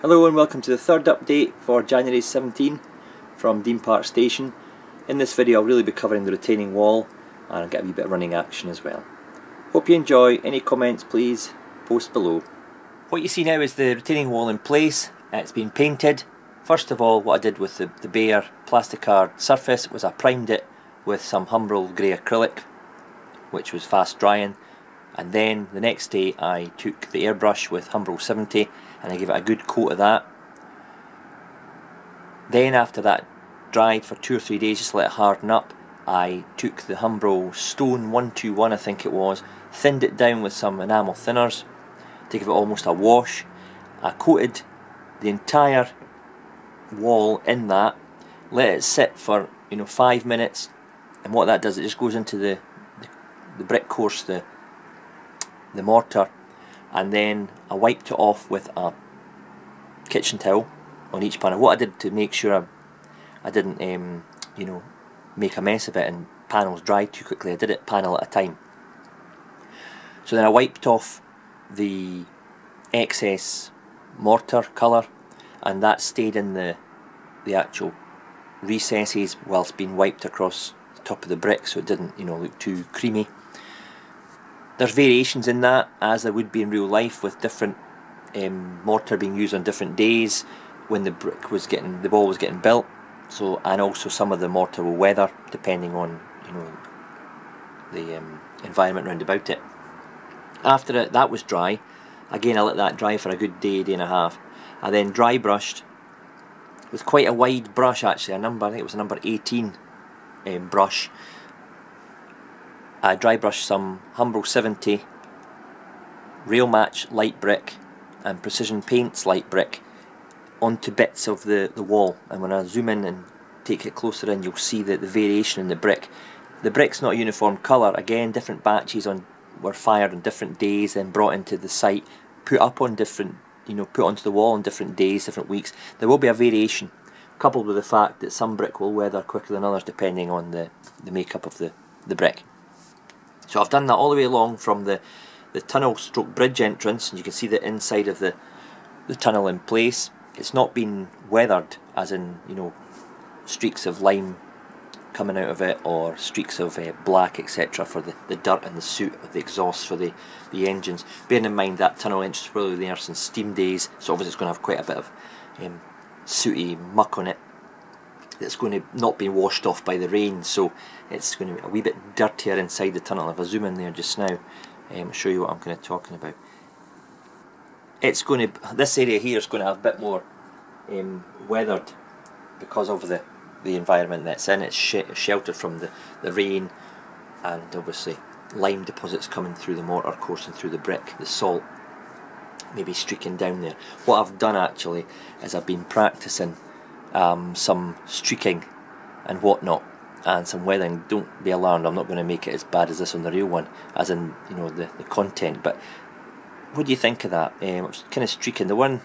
Hello and welcome to the third update for January 17 from Dean Park Station. In this video I'll really be covering the retaining wall and I'll get a wee bit of running action as well. Hope you enjoy. Any comments please post below. What you see now is the retaining wall in place. It's been painted. First of all, what I did with the bare plasticard surface was I primed it with some Humbrol grey acrylic, which was fast drying, and then the next day I took the airbrush with Humbrol 70 and I gave it a good coat of that. Then after that dried for 2 or 3 days, just to let it harden up, I took the Humbrol Stone 121, I think it was, thinned it down with some enamel thinners to give it almost a wash. I coated the entire wall in that, let it sit for 5 minutes, and what that does, it just goes into the brick course, the mortar, and then I wiped it off with a kitchen towel on each panel. What I did to make sure I didn't make a mess of it and panels dried too quickly, I did it panel at a time. So then I wiped off the excess mortar colour, and that stayed in the actual recesses whilst being wiped across the top of the brick, so it didn't look too creamy. There's variations in that, as there would be in real life, with different mortar being used on different days when the wall was getting built. So, and also some of the mortar will weather depending on the environment round about it. After that was dry, again I let that dry for a good day, day and a half. I then dry brushed with quite a wide brush, actually, I think it was a number 18 brush. I dry brushed some Humbrol 70 Rail Match light brick and Precision Paints light brick onto bits of the wall, and when I zoom in and take it closer in, you'll see the variation in the brick. The brick's not a uniform colour. Again, different batches were fired on different days, then brought into the site, put up on different, put onto the wall on different days, different weeks. There will be a variation, coupled with the fact that some brick will weather quicker than others depending on the makeup of the brick. So I've done that all the way along from the tunnel stroke bridge entrance, and you can see the inside of the tunnel in place. It's not been weathered, as in streaks of lime coming out of it, or streaks of black, etc., for the dirt and the soot of the exhaust for the engines. Bearing in mind that tunnel entrance is probably there since steam days, so obviously it's going to have quite a bit of sooty muck on it that's going to not be washed off by the rain, so it's going to be a wee bit dirtier inside the tunnel. If I zoom in there just now, I'll show you what I'm kind of talking about. It's going to, this area here is going to have a bit more weathered because of the environment that's in. It's sheltered from the rain, and obviously lime deposits coming through the mortar coursing through the brick, the salt maybe streaking down there. What I've done actually is I've been practicing some streaking and whatnot and some weathering. Don't be alarmed, I'm not going to make it as bad as this on the real one, as in the content, but what do you think of that? I was kind of streaking the one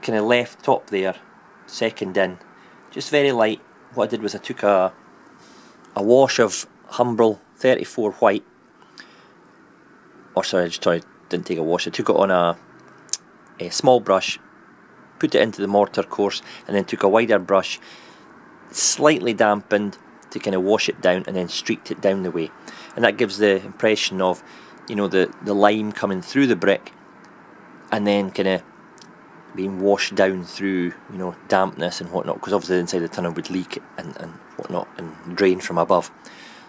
kind of left top there, second in, just very light. What I did was I took a wash of Humbrol 34 white, or sorry, didn't take a wash, I took it on a small brush, put it into the mortar course, and then took a wider brush, slightly dampened to kind of wash it down, and then streaked it down the way, and that gives the impression of the lime coming through the brick and then kind of being washed down through dampness and whatnot, because obviously the inside of the tunnel would leak and whatnot and drain from above.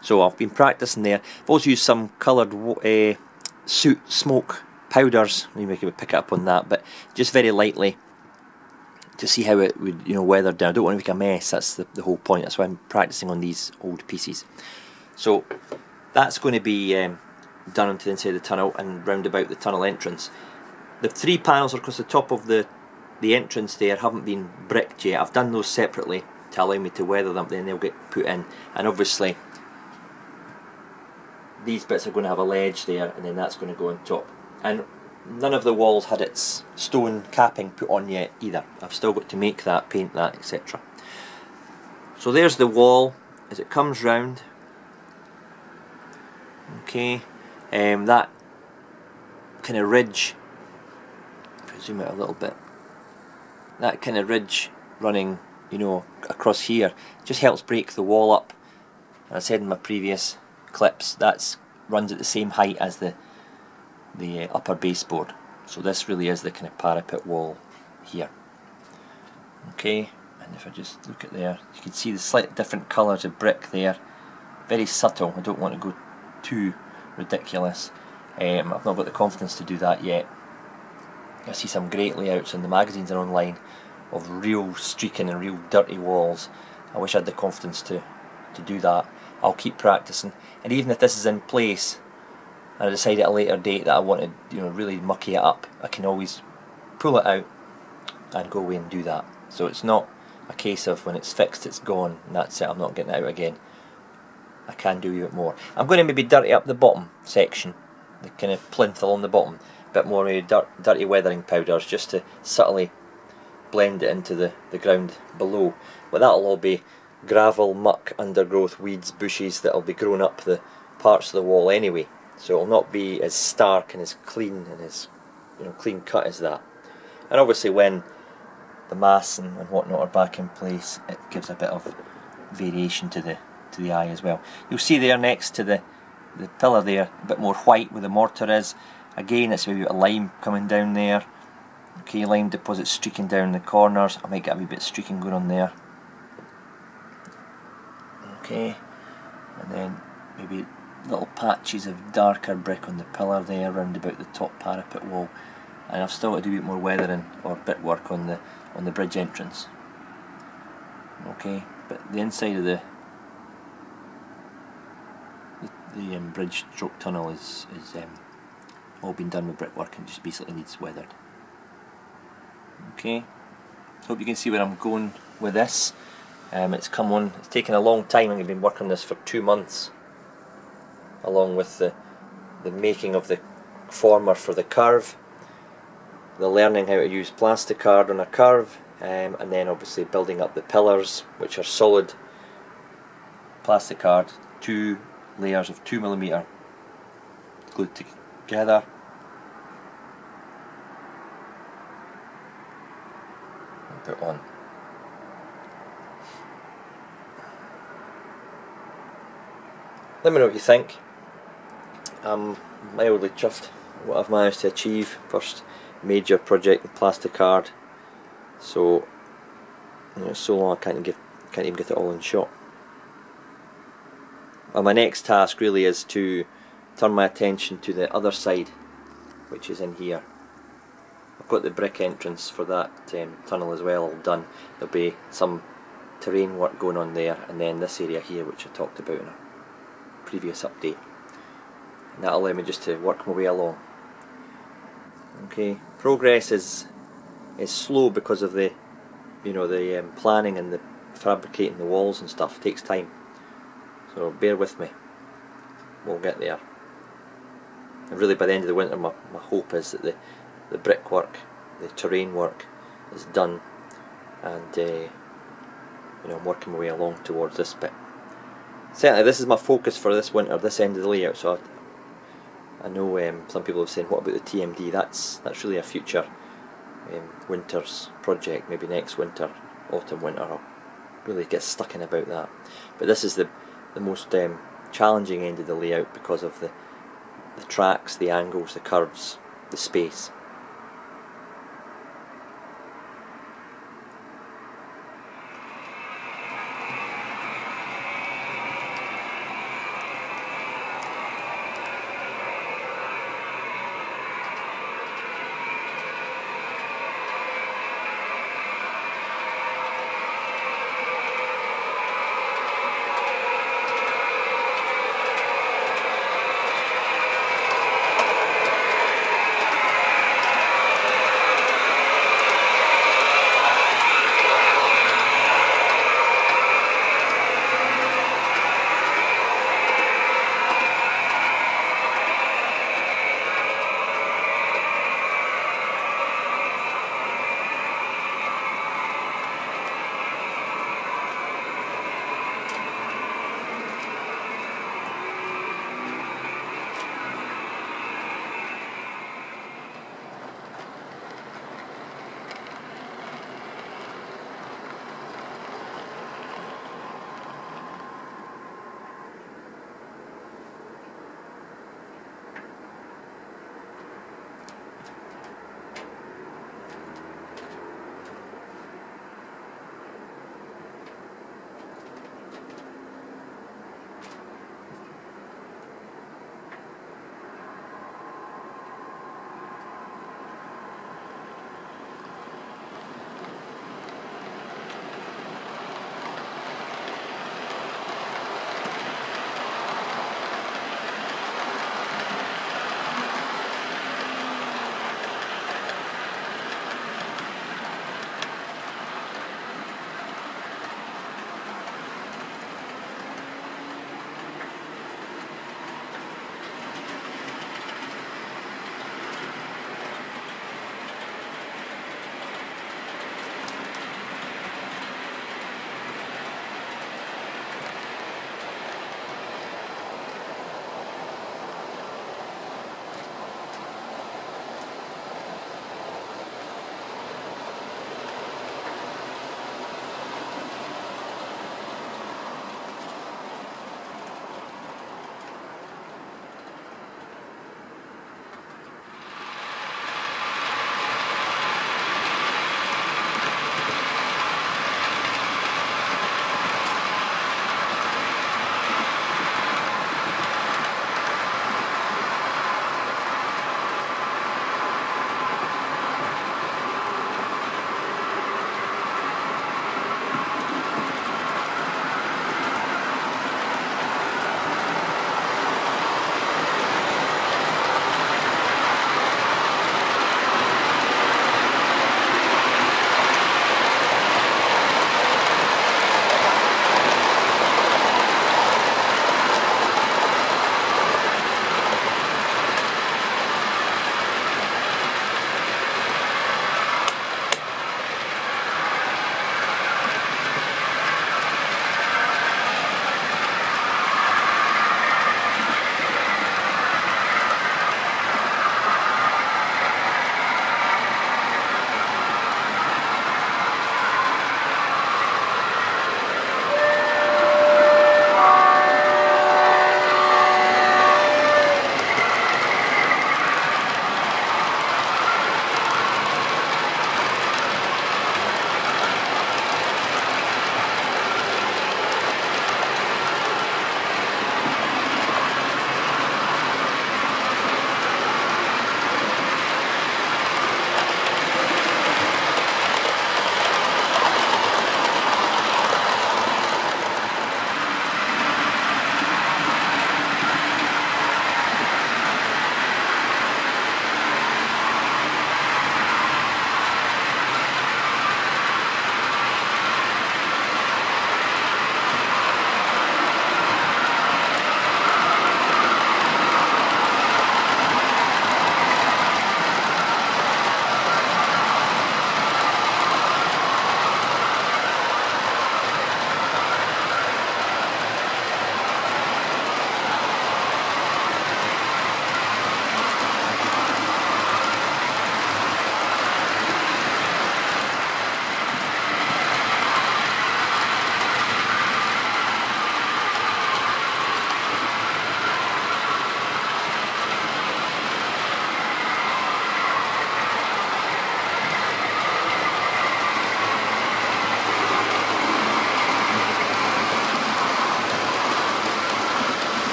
So I've been practicing there. I've also used some coloured soot smoke powders, maybe I could pick it up on that, but just very lightly to see how it would weather down. I don't want to make a mess, that's the whole point. That's why I'm practicing on these old pieces. So that's going to be done onto the inside of the tunnel and round about the tunnel entrance. The 3 panels across the top of the entrance there haven't been bricked yet. I've done those separately to allow me to weather them, then they'll get put in, and obviously these bits are going to have a ledge there, and then that's going to go on top. And none of the walls had its stone capping put on yet either. I've still got to make that, paint that, etc. So there's the wall as it comes round. Okay, that kind of ridge, if I zoom out a little bit, that kind of ridge running, you know, across here just helps break the wall up. As I said in my previous clips, that runs at the same height as the upper baseboard. So this really is the kind of parapet wall here. Okay, and if I just look at there, you can see the slightly different colours of brick there. Very subtle. I don't want to go too ridiculous. I've not got the confidence to do that yet. I see some great layouts in the magazines and online of real streaking and real dirty walls. I wish I had the confidence to do that. I'll keep practicing, and even if this is in place and I decide at a later date that I want to, you know, really mucky it up, I can always pull it out and go away and do that. So it's not a case of when it's fixed it's gone and that's it, I'm not getting it out again. I can do a bit more. I'm going to maybe dirty up the bottom section, the kind of plinth along the bottom, a bit more dirty weathering powders just to subtly blend it into the ground below. But that'll all be gravel, muck, undergrowth, weeds, bushes that'll be growing up the parts of the wall anyway. So it'll not be as stark and as clean and as, you know, clean cut as that. And obviously when the mass and whatnot are back in place, it gives a bit of variation to the eye as well. You'll see there next to the pillar there, a bit more white where the mortar is. Again, it's maybe a lime coming down there. Okay, lime deposits streaking down the corners. I might get a wee bit of streaking going on there. Okay, and then maybe little patches of darker brick on the pillar there round about the top parapet wall. And I've still got to do a bit more weathering or bit work on the bridge entrance. Okay, but the inside of the bridge stroke tunnel is all been done with brickwork and just basically needs weathered. Okay, hope you can see where I'm going with this. It's taken a long time. I've been working on this for 2 months, along with the making of the former for the curve, the learning how to use plasticard on a curve, and then obviously building up the pillars, which are solid plasticard, 2 layers of 2mm glued together. And put on. Let me know what you think. I'm mildly chuffed what I've managed to achieve. First major project in plasticard. So, you know, so long I can't even get it all in shot. Well, my next task really is to turn my attention to the other side, which is in here. I've got the brick entrance for that tunnel as well all done. There'll be some terrain work going on there, and then this area here, which I talked about in a previous update. And that'll allow me just to work my way along. Okay, progress is slow because of the, you know, the planning and the fabricating the walls and stuff. It takes time. So bear with me, we'll get there. And really by the end of the winter my hope is that the brickwork, the terrain work is done, and you know, I'm working my way along towards this bit. Certainly this is my focus for this winter, this end of the layout. So I know some people have said, what about the TMD? That's really a future winter's project, maybe next winter, autumn, winter. I'll really get stuck in about that. But this is the most challenging end of the layout because of the tracks, the angles, the curves, the space.